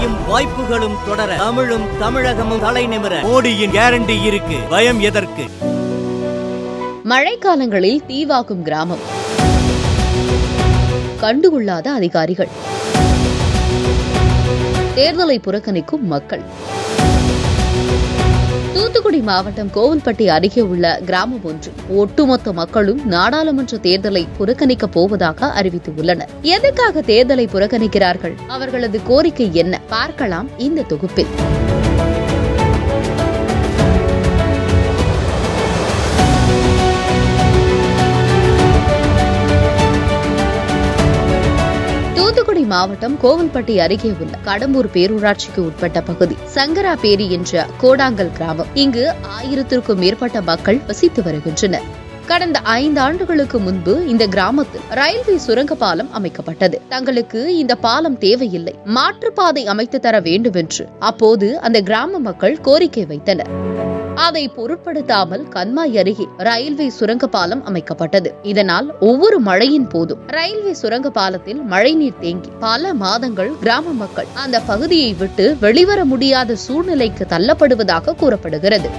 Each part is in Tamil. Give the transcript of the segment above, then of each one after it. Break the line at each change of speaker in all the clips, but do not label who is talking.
வளர்ச்சியும் வாய்ப்புகளும் தொடர தமிழும் தமிழகமும் தலை நிமிர மோடியின் கேரண்டி இருக்கு. பயம் எதற்கு?
மழைக்காலங்களில் தீவாகும் கிராமம், கண்டுகொள்ளாத அதிகாரிகள், தேர்தலை புறக்கணிக்கும் மக்கள். தூத்துக்குடி மாவட்டம் கோவில்பட்டி அருகே உள்ள கிராமம் ஒன்றில் ஒட்டுமொத்த மக்களும் நாடாளுமன்ற தேர்தலை புறக்கணிக்கப் போவதாக அறிவித்துள்ளனர். எதற்காக தேர்தலை புறக்கணிக்கிறார்கள்? அவர்களது கோரிக்கை என்ன? பார்க்கலாம் இந்த தொகுப்பில். தூத்துக்குடி மாவட்டம் கோவில்பட்டி அருகே உள்ள கடம்பூர் பேரூராட்சிக்கு உட்பட்ட பகுதி சங்கராபேரி என்ற கோடாங்கல் கிராமம். இங்கு 1000க்கும் மேற்பட்ட மக்கள் வசித்து வருகின்றனர். கடந்த 5 ஆண்டுகளுக்கு முன்பு இந்த கிராமத்தில் ரயில்வே சுரங்க பாலம் அமைக்கப்பட்டது. தங்களுக்கு இந்த பாலம் தேவையில்லை, மாற்றுப்பாதை அமைத்து தர வேண்டும் என்று அப்போது அந்த கிராம மக்கள் கோரிக்கை வைத்தனர். அதை பொருட்படுத்தாமல் கண்மாய் அருகே ரயில்வே சுரங்க பாலம் அமைக்கப்பட்டது. இதனால் ஒவ்வொரு மழையின் போதும் ரயில்வே சுரங்க பாலத்தில் மழைநீர் தேங்கி பல மாதங்கள் கிராம மக்கள் அந்த பகுதியை விட்டு வெளிவர முடியாத சூழ்நிலைக்கு தள்ளப்படுவதாக கூறப்படுகிறது.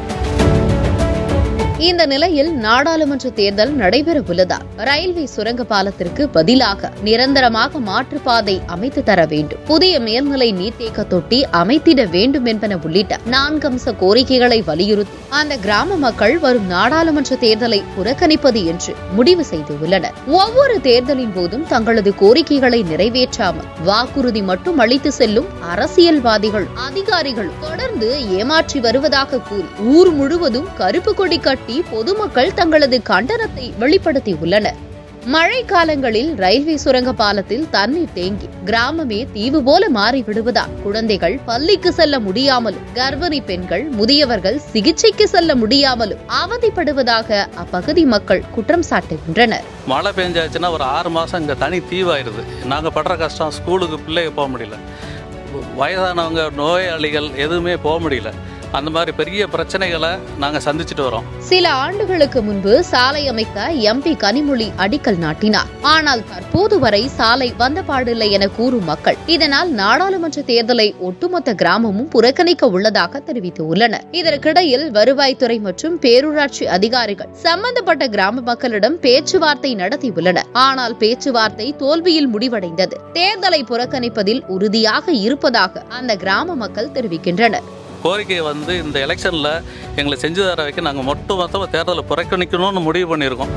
இந்த நிலையில் நாடாளுமன்ற தேர்தல் நடைபெற உள்ளதால் ரயில்வே சுரங்க பாலத்திற்கு பதிலாக நிரந்தரமாக மாற்றுப்பாதை அமைத்து தர வேண்டும், புதிய மேல்நிலை நீர்த்தேக்க தொட்டி அமைத்திட வேண்டும் என்பன உள்ளிட்ட 4 அம்ச கோரிக்கைகளை வலியுறுத்தி அந்த கிராம மக்கள் வரும் நாடாளுமன்ற தேர்தலை புறக்கணிப்பது என்று முடிவு செய்துள்ளனர். ஒவ்வொரு தேர்தலின் போதும் தங்களது கோரிக்கைகளை நிறைவேற்றாமல் வாக்குறுதி மட்டும் அளித்து செல்லும் அரசியல்வாதிகள், அதிகாரிகள் தொடர்ந்து ஏமாற்றி வருவதாக கூறி ஊர் முழுவதும் கருப்பு கொடி கட்டி பொதுமக்கள் தங்களது கண்டனத்தை வெளிப்படுத்தியுள்ளனர். மழை காலங்களில் ரயில்வே சுரங்க பாலத்தில் தண்ணீர் தேங்கி கிராமமே தீவு போல மாறிவிடுவதால் குழந்தைகள் பள்ளிக்கு செல்ல முடியாமலும், கர்ப்பிணி பெண்கள், முதியவர்கள் சிகிச்சைக்கு செல்ல முடியாமலும் அவதிப்படுவதாக அப்பகுதி மக்கள் குற்றம் சாட்டுகின்றனர்.
மழை பெஞ்சாச்சுன்னா ஒரு 6 மாசம் இங்க தனி தீவாயிருது. நாங்க படுற கஷ்டம், ஸ்கூலுக்கு பிள்ளைங்க போக முடியல, வயதானவங்க, நோயாளிகள் எதுவுமே போக முடியல. அந்த மாதிரி பெரிய பிரச்சனைகளை நாங்க சந்திச்சுட்டு வரோம்.
சில ஆண்டுகளுக்கு முன்பு சாலை அமைக்க எம்பி கனிமொழி அடிக்கல் நாட்டினார். ஆனால் தற்போது வரை சாலை வந்த பாடில்லை என கூறும் மக்கள் இதனால் நாடாளுமன்ற தேர்தலை ஒட்டுமொத்த கிராமமும் புறக்கணிக்க உள்ளதாக தெரிவித்துள்ளனர். இதற்கிடையில் வருவாய்த்துறை மற்றும் பேரூராட்சி அதிகாரிகள் சம்பந்தப்பட்ட கிராம மக்களிடம் பேச்சுவார்த்தை நடத்தியுள்ளனர். ஆனால் பேச்சுவார்த்தை தோல்வியில் முடிவடைந்தது. தேர்தலை புறக்கணிப்பதில் உறுதியாக இருப்பதாக அந்த கிராம மக்கள் தெரிவிக்கின்றனர்.
கோரிக்கை இந்த எலெக்ஷன்ல எங்களை செஞ்சு தர வைக்க நாங்கள் மொத்தமாக தேர்தலை புறக்கணிக்கணும்னு முடிவு பண்ணியிருக்கோம்.